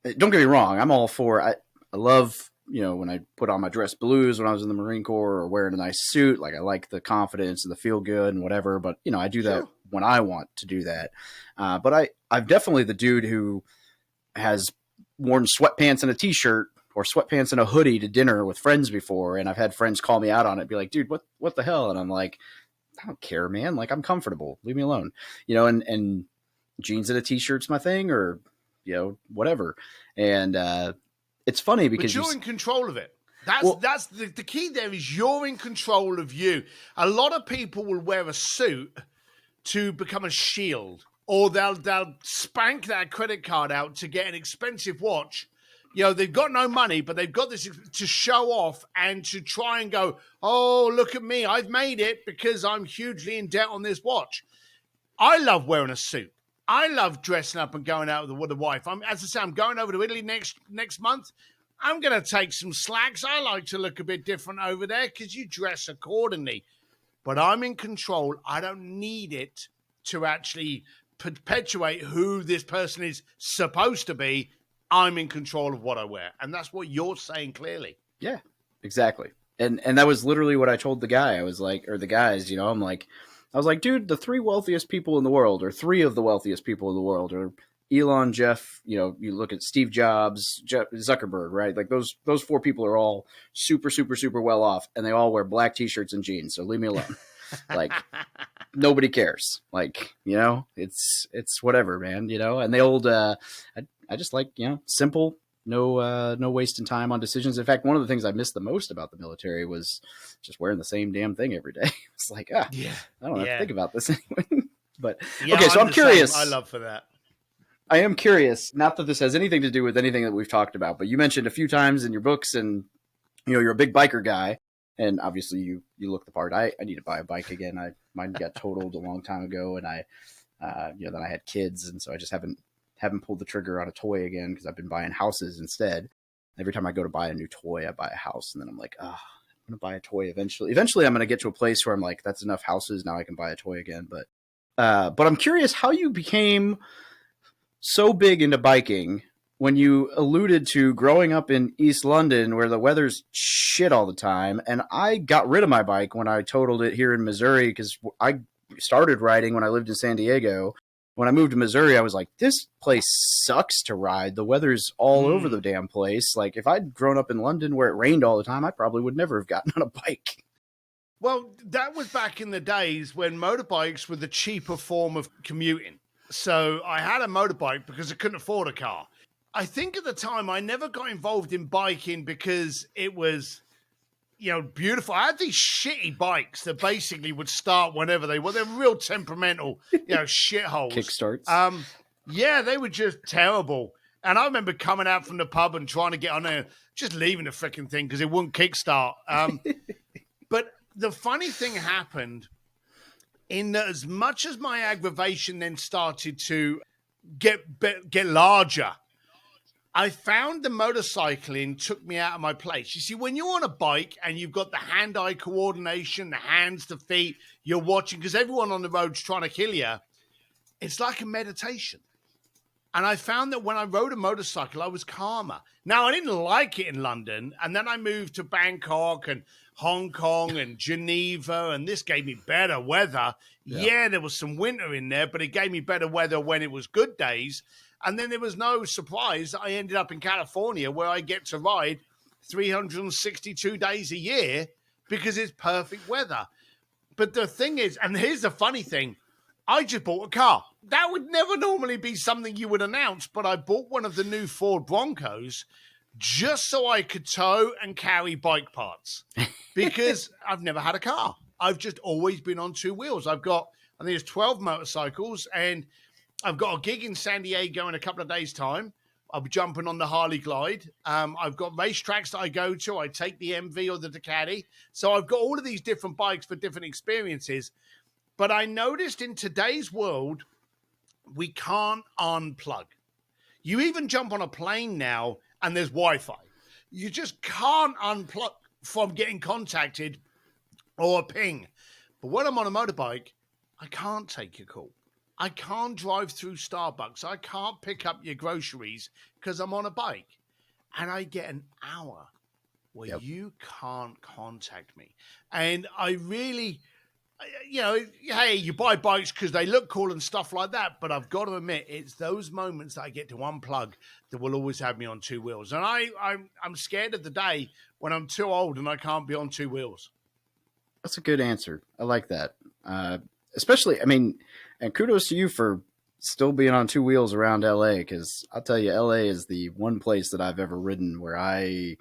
get me wrong. I'm all for, I love, when I put on my dress blues when I was in the Marine Corps or wearing a nice suit, like I like the confidence and the feel good and whatever. But, I do that when I want to do that. But I'm definitely the dude who has worn sweatpants and a t-shirt or sweatpants and a hoodie to dinner with friends before. And I've had friends call me out on it, be like, dude, what the hell? And I'm like, I don't care, man. Like, I'm comfortable. Leave me alone. And jeans and a t-shirt's my thing, or, whatever. And it's funny because you're in control of it. That's the key there is you're in control of you. A lot of people will wear a suit to become a shield, or they'll spank that credit card out to get an expensive watch. They've got no money, but they've got this to show off and to try and go, oh, look at me. I've made it because I'm hugely in debt on this watch. I love wearing a suit. I love dressing up and going out with the wife. As I say, I'm going over to Italy next month. I'm going to take some slacks. I like to look a bit different over there because you dress accordingly. But I'm in control. I don't need it to actually perpetuate who this person is supposed to be. I'm in control of what I wear. And that's what you're saying clearly. Yeah, exactly. And that was literally what I told the guy. I was like, or the guys, I was like, dude, the three wealthiest people in the world, or three of the wealthiest people in the world, are Elon, Jeff, you look at Steve Jobs, Jeff Zuckerberg, right? Like those four people are all super, super, super well off, and they all wear black t-shirts and jeans. So leave me alone. Like, nobody cares. Like, it's whatever, man, and the old, I just like, simple, no wasting time on decisions. In fact, one of the things I missed the most about the military was just wearing the same damn thing every day. It's like, I don't have to think about this anyway. But okay, so I'm curious. I love for that. I am curious, not that this has anything to do with anything that we've talked about, but you mentioned a few times in your books, and you're a big biker guy, and obviously you look the part. I need to buy a bike again. Mine got totaled a long time ago, and then I had kids, and so I just haven't pulled the trigger on a toy again because I've been buying houses instead. Every time I go to buy a new toy, I buy a house, and then I'm like, I'm gonna buy a toy eventually. Eventually, I'm gonna get to a place where I'm like, that's enough houses. Now I can buy a toy again. But I'm curious how you became so big into biking when you alluded to growing up in East London where the weather's shit all the time. And I got rid of my bike when I totaled it here in Missouri because I started riding when I lived in San Diego. When I moved to Missouri, I was like, this place sucks to ride. The weather's all over the damn place. Like, if I'd grown up in London where it rained all the time, I probably would never have gotten on a bike. Well, that was back in the days when motorbikes were the cheaper form of commuting. So I had a motorbike because I couldn't afford a car. I think at the time I never got involved in biking because it was, beautiful. I had these shitty bikes that basically would start whenever they were. They're real temperamental, shitholes. Kickstarts. Yeah, they were just terrible. And I remember coming out from the pub and trying to get on there, just leaving the freaking thing because it wouldn't kickstart. But the funny thing happened in that as much as my aggravation then started to get larger, I found the motorcycling took me out of my place. You see, when you're on a bike and you've got the hand-eye coordination, the hands, the feet, you're watching, because everyone on the road's trying to kill you, it's like a meditation. And I found that when I rode a motorcycle, I was calmer. Now, I didn't like it in London, and then I moved to Bangkok and Hong Kong and Geneva, and this gave me better weather. Yeah, there was some winter in there, but it gave me better weather when it was good days. And then there was no surprise. I ended up in California where I get to ride 362 days a year because it's perfect weather. But the thing is, and here's the funny thing, I just bought a car. That would never normally be something you would announce, but I bought one of the new Ford Broncos just so I could tow and carry bike parts because I've never had a car. I've just always been on two wheels. I think it's 12 motorcycles, and I've got a gig in San Diego in a couple of days' time. I'll be jumping on the Harley Glide. I've got racetracks that I go to. I take the MV or the Ducati. So I've got all of these different bikes for different experiences. But I noticed in today's world, we can't unplug. You even jump on a plane now and there's Wi-Fi. You just can't unplug from getting contacted or a ping. But when I'm on a motorbike, I can't take your call. I can't drive through Starbucks. I can't pick up your groceries because I'm on a bike. And I get an hour where you can't contact me. And I really, hey, you buy bikes because they look cool and stuff like that. But I've got to admit, it's those moments that I get to unplug that will always have me on two wheels. And I'm scared of the day when I'm too old and I can't be on two wheels. That's a good answer. I like that. Especially, I mean, and kudos to you for still being on two wheels around LA, because I'll tell you, LA is the one place that I've ever ridden where I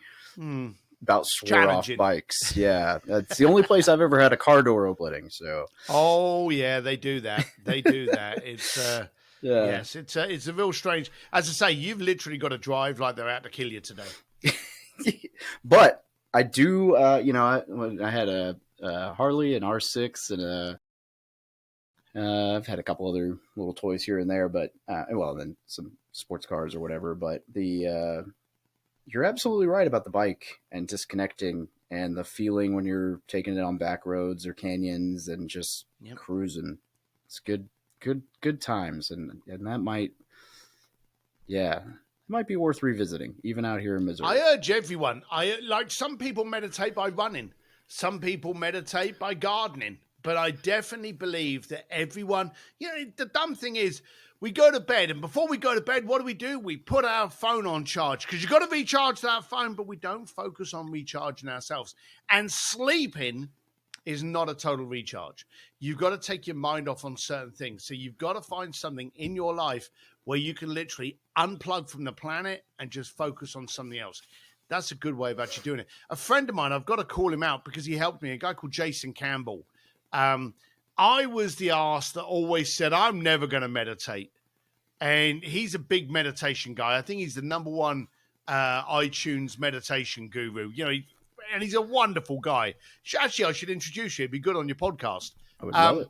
about swore off bikes. Yeah, that's the only place I've ever had a car door opening. So, oh yeah, they do that. They do that. It's yes, it's a real strange. As I say, you've literally got to drive like they're out to kill you today. But I do, I had a Harley, an R6, and I've had a couple other little toys here and there, but then some sports cars or whatever. But you're absolutely right about the bike and disconnecting and the feeling when you're taking it on back roads or canyons and just cruising. It's good times, and that might be worth revisiting, even out here in Missouri. I urge everyone. Some people meditate by running, some people meditate by gardening. But I definitely believe that everyone, the dumb thing is we go to bed, and before we go to bed, what do? We put our phone on charge because you've got to recharge that phone, but we don't focus on recharging ourselves. And sleeping is not a total recharge. You've got to take your mind off on certain things. So you've got to find something in your life where you can literally unplug from the planet and just focus on something else. That's a good way of actually doing it. A friend of mine, I've got to call him out because he helped me, a guy called Jason Campbell. I was the arse that always said, I'm never going to meditate. And he's a big meditation guy. I think he's the number one iTunes meditation guru. And he's a wonderful guy. Actually, I should introduce you. It'd be good on your podcast. I would love it.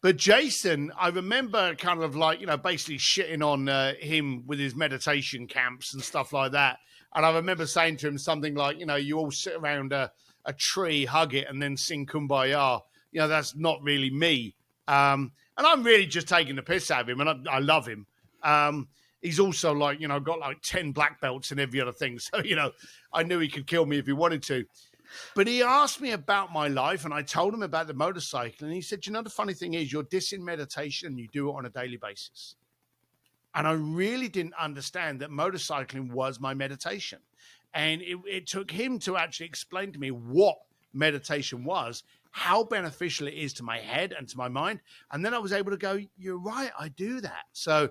But Jason, I remember kind of basically shitting on him with his meditation camps and stuff like that. And I remember saying to him something like, you all sit around a tree, hug it, and then sing Kumbaya. That's not really me. And I'm really just taking the piss out of him, and I love him. He's also got 10 black belts and every other thing. So, I knew he could kill me if he wanted to. But he asked me about my life, and I told him about the motorcycle. And he said, the funny thing is you're dissing meditation and you do it on a daily basis. And I really didn't understand that motorcycling was my meditation. And it took him to actually explain to me what meditation was, how beneficial it is to my head and to my mind. And then I was able to go, you're right, I do that. So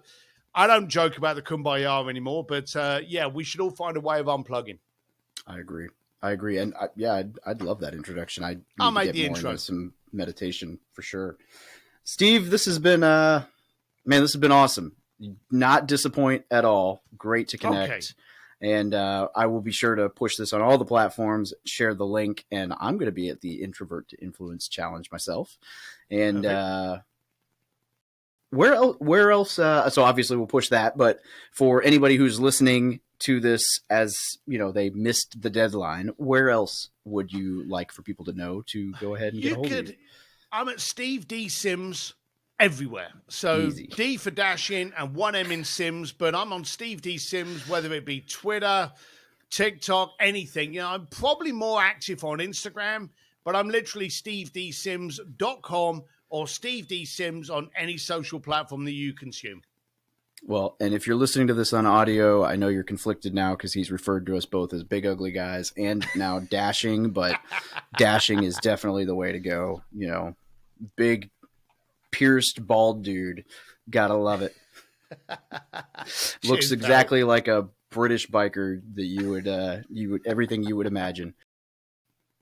I don't joke about the Kumbaya anymore, but we should all find a way of unplugging. I agree. And I'd love that introduction. I'll make the more intro. Into some meditation for sure. Steve, this has been awesome. Not disappoint at all. Great to connect. Okay. And I will be sure to push this on all the platforms, share the link, and I'm going to be at the Introvert to Influence Challenge myself. And where else? So obviously we'll push that, but for anybody who's listening to this as, they missed the deadline, where else would you like for people to know to go ahead and get a hold of you? I'm at Steve D. Sims everywhere. So Easy. D for dash in and 1 M in Sims, but I'm on Steve D. Sims, whether it be Twitter, TikTok, anything. I'm probably more active on Instagram, but I'm literally stevedsims.com or Steve D. Sims on any social platform that you consume. Well, and if you're listening to this on audio, I know you're conflicted now because he's referred to us both as big ugly guys and now dashing, but dashing is definitely the way to go. Big pierced bald dude. Gotta love it. Looks exactly like a British biker that you would everything you would imagine.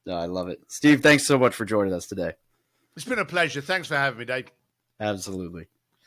I love it. Steve, thanks so much for joining us today. It's been a pleasure. Thanks for having me, Dave. Absolutely.